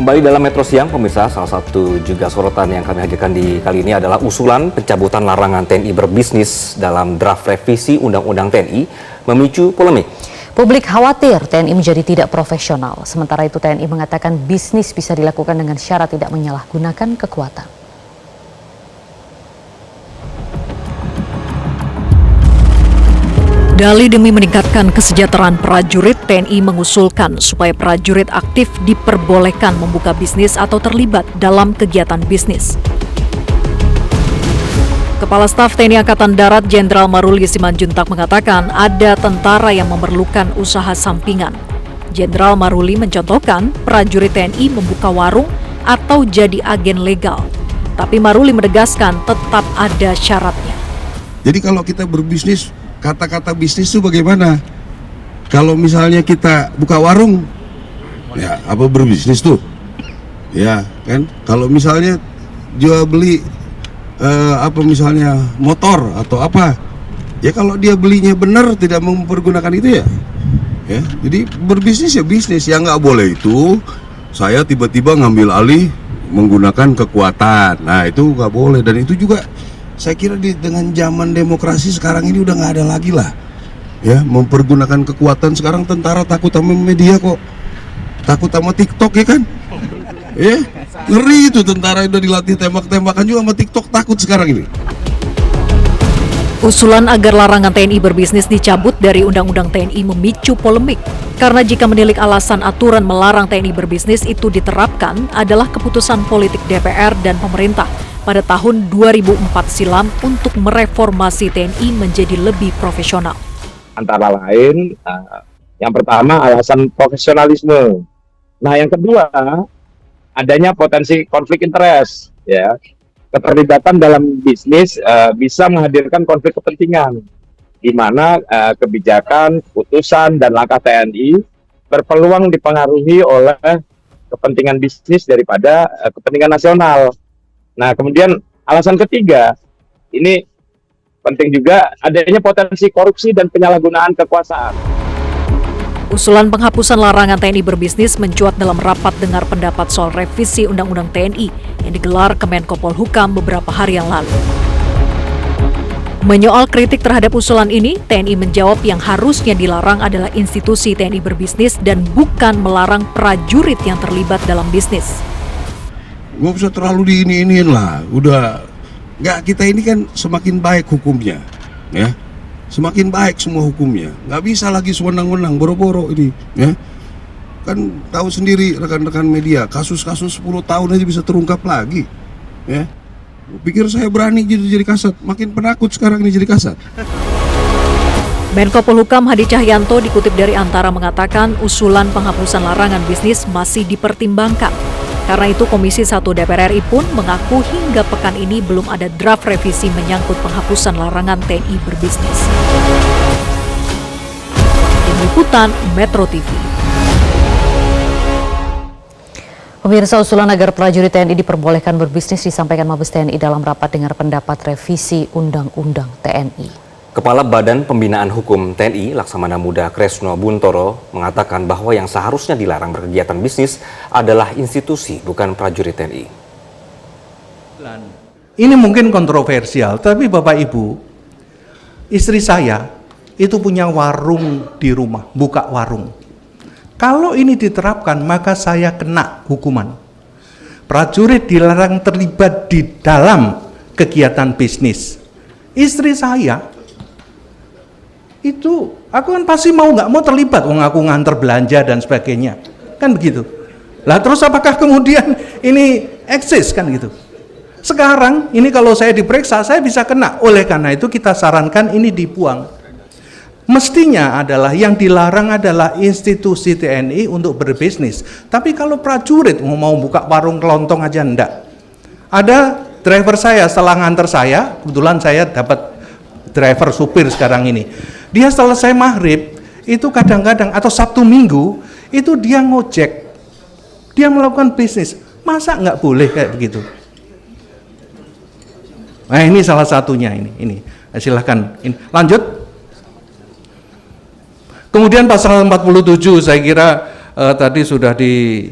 Kembali dalam Metro Siang, pemirsa, salah satu juga sorotan yang kami hadirkan di kali ini adalah usulan pencabutan larangan TNI berbisnis dalam draft revisi Undang-Undang TNI memicu polemik. Publik khawatir TNI menjadi tidak profesional, sementara itu TNI mengatakan bisnis bisa dilakukan dengan syarat tidak menyalahgunakan kekuatan. Dalih demi meningkatkan kesejahteraan prajurit, TNI mengusulkan supaya prajurit aktif diperbolehkan membuka bisnis atau terlibat dalam kegiatan bisnis. Kepala Staf TNI Angkatan Darat Jenderal Maruli Simanjuntak mengatakan ada tentara yang memerlukan usaha sampingan. Jenderal Maruli mencontohkan prajurit TNI membuka warung atau jadi agen legal. Tapi Maruli menegaskan tetap ada syaratnya. Jadi kalau kita berbisnis, kata-kata bisnis itu bagaimana? Kalau misalnya kita buka warung, ya apa berbisnis tuh? Ya kan? Kalau misalnya jual beli apa misalnya motor atau apa, ya kalau dia belinya benar tidak mempergunakan itu ya. Jadi berbisnis ya bisnis, yang nggak boleh itu saya tiba-tiba ngambil alih menggunakan kekuatan. Nah itu nggak boleh, dan itu juga saya kira dengan zaman demokrasi sekarang ini udah nggak ada lagi lah, ya mempergunakan kekuatan. Sekarang tentara takut sama media kok, takut sama TikTok ya kan, ya ngeri itu tentara udah dilatih tembak-tembakan juga sama TikTok, takut sekarang ini. Usulan agar larangan TNI berbisnis dicabut dari Undang-Undang TNI memicu polemik. Karena jika menilik alasan aturan melarang TNI berbisnis itu diterapkan adalah keputusan politik DPR dan pemerintah pada tahun 2004 silam untuk mereformasi TNI menjadi lebih profesional. Antara lain, yang pertama alasan profesionalisme. Nah, yang kedua adanya potensi konflik interest, ya. Keterlibatan dalam bisnis bisa menghadirkan konflik kepentingan, di mana kebijakan, putusan, dan langkah TNI berpeluang dipengaruhi oleh kepentingan bisnis daripada kepentingan nasional. Nah, kemudian alasan ketiga, ini penting juga, adanya potensi korupsi dan penyalahgunaan kekuasaan. Usulan penghapusan larangan TNI berbisnis mencuat dalam rapat dengar pendapat soal revisi Undang-Undang TNI yang digelar Kemenko Polhukam beberapa hari yang lalu. Menyoal kritik terhadap usulan ini, TNI menjawab yang harusnya dilarang adalah institusi TNI berbisnis dan bukan melarang prajurit yang terlibat dalam bisnis. Nggak usah terlalu diini-iniin lah, udah nggak, kita ini kan semakin baik hukumnya, ya semakin baik semua hukumnya, nggak bisa lagi sewenang-wenang boro-boro ini, ya kan tahu sendiri rekan-rekan media, kasus-kasus 10 tahun aja bisa terungkap lagi, ya pikir saya berani jadi kasat, makin penakut sekarang ini jadi kasat. Menko Polhukam Hadi Cahyanto dikutip dari Antara mengatakan usulan penghapusan larangan bisnis masih dipertimbangkan. Karena itu Komisi 1 DPR RI pun mengaku hingga pekan ini belum ada draft revisi menyangkut penghapusan larangan TNI berbisnis. Tim Liputan Metro TV. Pemirsa, usulan agar prajurit TNI diperbolehkan berbisnis disampaikan Mabes TNI dalam rapat dengar pendapat revisi Undang-Undang TNI. Kepala Badan Pembinaan Hukum TNI Laksamana Muda Kresno Buntoro mengatakan bahwa yang seharusnya dilarang berkegiatan bisnis adalah institusi, bukan prajurit TNI. Ini mungkin kontroversial, tapi Bapak Ibu, istri saya itu punya warung di rumah, buka warung. Kalau ini diterapkan, maka saya kena hukuman. Prajurit dilarang terlibat di dalam kegiatan bisnis. Istri saya itu, aku kan pasti nggak mau terlibat, aku nganter belanja dan sebagainya, kan begitu. Lah terus apakah kemudian ini eksis kan gitu? Sekarang ini kalau saya diperiksa, saya bisa kena. Oleh karena itu kita sarankan ini dibuang. Mestinya adalah yang dilarang adalah institusi TNI untuk berbisnis. Tapi kalau prajurit mau buka warung kelontong aja enggak. Ada driver saya setelah nganter saya, kebetulan saya dapat driver supir sekarang ini. Dia selesai maghrib, itu kadang-kadang atau Sabtu Minggu, itu dia ngojek. Dia melakukan bisnis. Masa nggak boleh kayak begitu? Nah ini salah satunya ini. Silahkan, lanjut. Kemudian pasal 47 saya kira tadi sudah di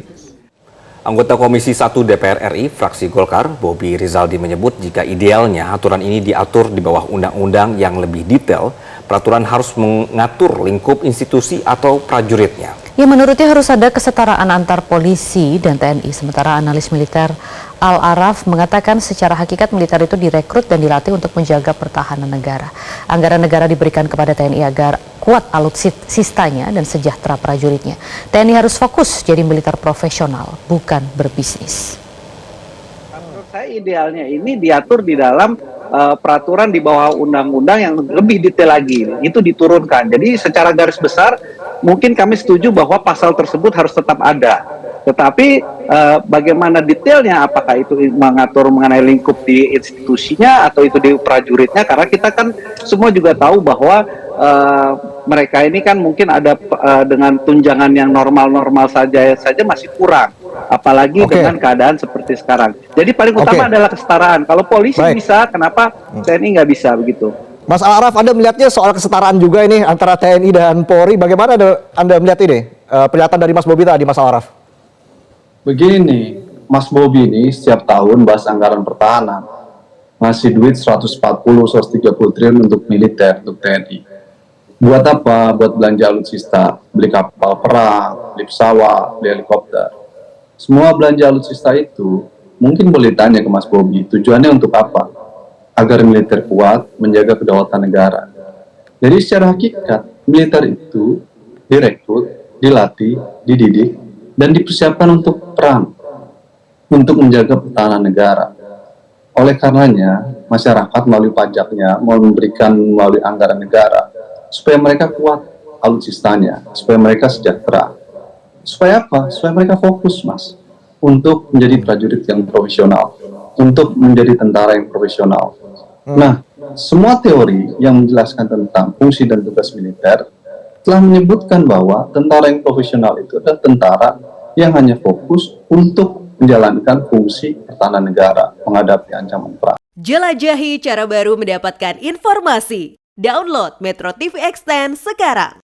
Anggota Komisi 1 DPR RI, fraksi Golkar, Bobi Rizaldi menyebut jika idealnya aturan ini diatur di bawah undang-undang yang lebih detail, peraturan harus mengatur lingkup institusi atau prajuritnya. Ya, menurutnya harus ada kesetaraan antar polisi dan TNI. Sementara analis militer Al-Araf mengatakan secara hakikat militer itu direkrut dan dilatih untuk menjaga pertahanan negara. Anggaran negara diberikan kepada TNI agar kuat alutsistanya dan sejahtera prajuritnya. TNI harus fokus jadi militer profesional, bukan berbisnis. Menurut saya idealnya ini diatur di dalam peraturan di bawah undang-undang yang lebih detail lagi. Itu diturunkan. Jadi secara garis besar mungkin kami setuju bahwa pasal tersebut harus tetap ada. Tetapi bagaimana detailnya, apakah itu mengatur mengenai lingkup di institusinya atau itu di prajuritnya, karena kita kan semua juga tahu bahwa mereka ini kan mungkin ada dengan tunjangan yang normal-normal saja masih kurang, apalagi dengan keadaan seperti sekarang. Jadi paling utama adalah kesetaraan. Kalau polisi bisa, kenapa TNI nggak bisa begitu? Mas Al-Araf, Anda melihatnya soal kesetaraan juga ini antara TNI dan Polri. Bagaimana Anda melihat ini pernyataan dari Mas Bobi tadi, Mas Al-Araf? Begini, Mas Bobi ini setiap tahun bahas anggaran pertahanan, ngasih duit 140-130 triliun untuk militer, untuk TNI. Buat apa? Buat belanja alutsista, beli kapal perang, beli pesawat, beli helikopter. Semua belanja alutsista itu mungkin boleh tanya ke Mas Bobi, tujuannya untuk apa? Agar militer kuat, menjaga kedaulatan negara. Jadi secara hakikat, militer itu direkrut, dilatih, dididik, dan dipersiapkan untuk perang, untuk menjaga pertahanan negara. Oleh karenanya, masyarakat melalui pajaknya memberikan melalui anggaran negara, supaya mereka kuat alutsistanya, supaya mereka sejahtera. Supaya apa? Supaya mereka fokus, Mas, untuk menjadi prajurit yang profesional, untuk menjadi tentara yang profesional. Nah, semua teori yang menjelaskan tentang fungsi dan tugas militer telah menyebutkan bahwa tentara yang profesional itu adalah tentara yang hanya fokus untuk menjalankan fungsi pertahanan negara menghadapi ancaman perang. Jelajahi cara baru mendapatkan informasi. Download Metro TV Extend sekarang.